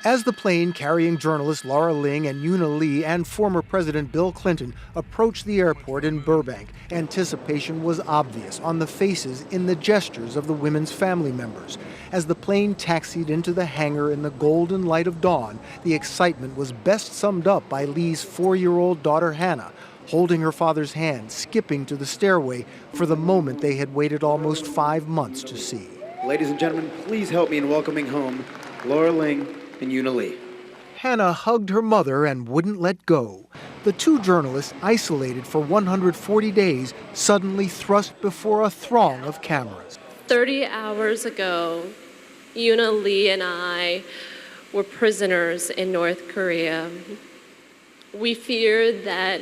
As the plane carrying journalists Lara Ling and Euna Lee and former President Bill Clinton approached the airport in Burbank, anticipation was obvious on the faces, in the gestures of the women's family members. As the plane taxied into the hangar in the golden light of dawn, the excitement was best summed up by Lee's 4-year-old daughter Hannah, holding her father's hand, skipping to the stairway for the moment they had waited almost 5 months to see. Ladies and gentlemen, please help me in welcoming home Lara Ling and Euna Lee. Hannah hugged her mother and wouldn't let go. The two journalists, isolated for 140 days, suddenly thrust before a throng of cameras. 30 hours ago, Euna Lee and I were prisoners in North Korea. We feared that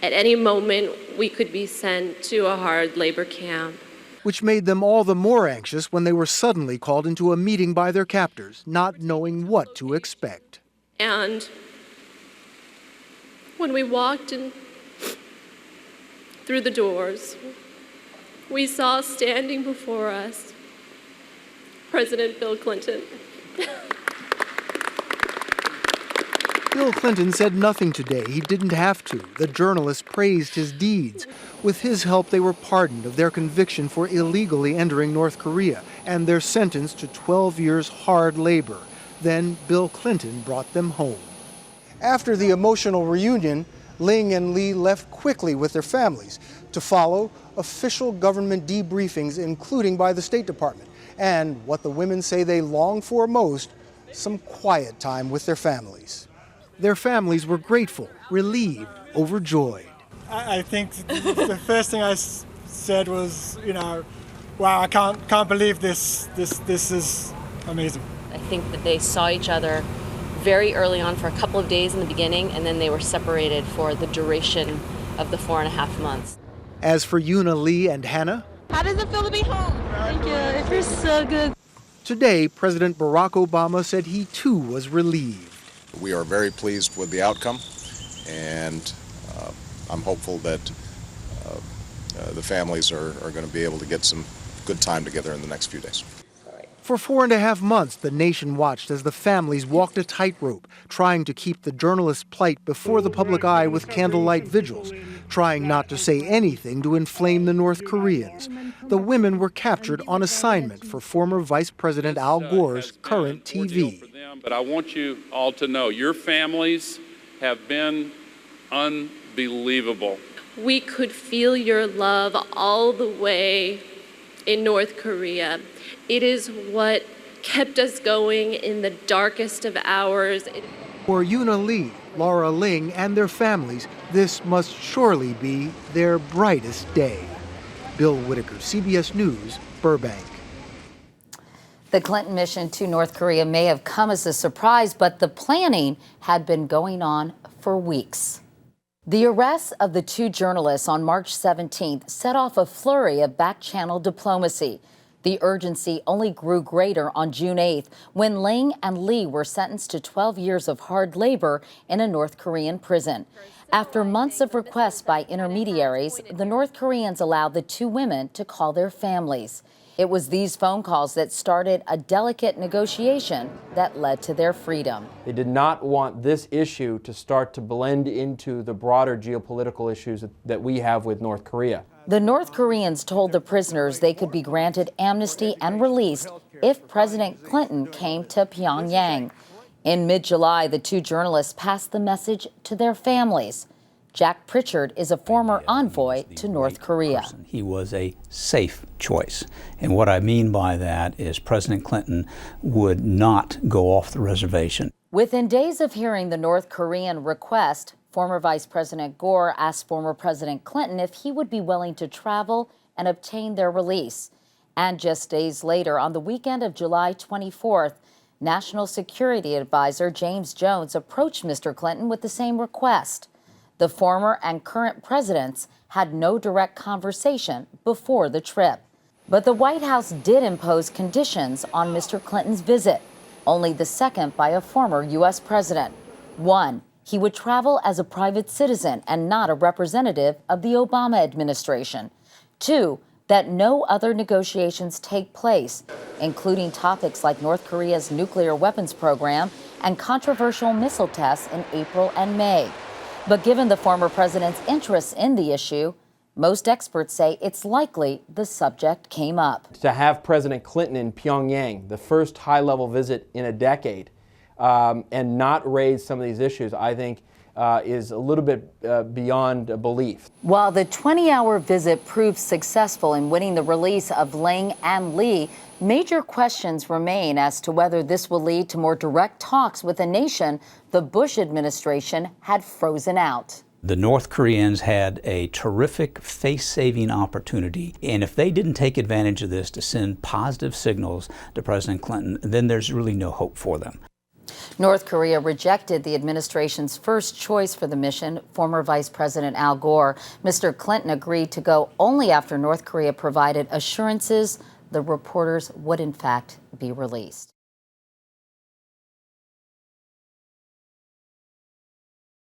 at any moment we could be sent to a hard labor camp. Which made them all the more anxious when they were suddenly called into a meeting by their captors, not knowing what to expect. And when we walked in through the doors, we saw standing before us President Bill Clinton. Bill Clinton said nothing today. He didn't have to. The journalists praised his deeds. With his help, they were pardoned of their conviction for illegally entering North Korea and their sentence to 12 years hard labor. Then Bill Clinton brought them home. After the emotional reunion, Ling and Lee left quickly with their families to follow official government debriefings, including by the State Department, and what the women say they long for most, some quiet time with their families. Their families were grateful, relieved, overjoyed. I think the first thing I said was, wow, I can't believe this is amazing. I think that they saw each other very early on for a couple of days in the beginning, and then they were separated for the duration of the 4.5 months. As for Euna Lee and Hannah, how does it feel to be home? Thank you. It feels so good. Today, President Barack Obama said he too was relieved. We are very pleased with the outcome, and I'm hopeful that the families are going to be able to get some good time together in the next few days. For 4.5 months, the nation watched as the families walked a tightrope, trying to keep the journalists' plight before the public eye with candlelight vigils, trying not to say anything to inflame the North Koreans. The women were captured on assignment for former Vice President Al Gore's current TV. But I want you all to know your families have been unbelievable. We could feel your love all the way in North Korea. It is what kept us going in the darkest of hours. For Euna Lee, Lara Ling, and their families, this must surely be their brightest day. Bill Whitaker, CBS News, Burbank. The Clinton mission to North Korea may have come as a surprise, but the planning had been going on for weeks. The arrest of the two journalists on March 17th set off a flurry of back-channel diplomacy. The urgency only grew greater on June 8th when Ling and Lee were sentenced to 12 years of hard labor in a North Korean prison. After months of requests by intermediaries, the North Koreans allowed the two women to call their families. It was these phone calls that started a delicate negotiation that led to their freedom. They did not want this issue to start to blend into the broader geopolitical issues that we have with North Korea. The North Koreans told the prisoners they could be granted amnesty and released if President Clinton came to Pyongyang. In mid-July, the two journalists passed the message to their families. Jack Pritchard is a former envoy to North Korea. He was a safe choice. And what I mean by that is President Clinton would not go off the reservation. Within days of hearing the North Korean request, former Vice President Gore asked former President Clinton if he would be willing to travel and obtain their release. And just days later, on the weekend of July 24th, National Security Advisor James Jones approached Mr. Clinton with the same request. The former and current presidents had no direct conversation before the trip. But the White House did impose conditions on Mr. Clinton's visit, only the second by a former U.S. president. One, he would travel as a private citizen and not a representative of the Obama administration. Two, that no other negotiations take place, including topics like North Korea's nuclear weapons program and controversial missile tests in April and May. But given the former president's interest in the issue, most experts say it's likely the subject came up. To have President Clinton in Pyongyang, the first high-level visit in a decade, and not raise some of these issues, I think is a little bit beyond belief. While the 20-hour visit proved successful in winning the release of Ling Euna Lee, major questions remain as to whether this will lead to more direct talks with a nation the Bush administration had frozen out. The North Koreans had a terrific face-saving opportunity, and if they didn't take advantage of this to send positive signals to President Clinton, then there's really no hope for them. North Korea rejected the administration's first choice for the mission, former Vice President Al Gore. Mr. Clinton agreed to go only after North Korea provided assurances the reporters would in fact be released.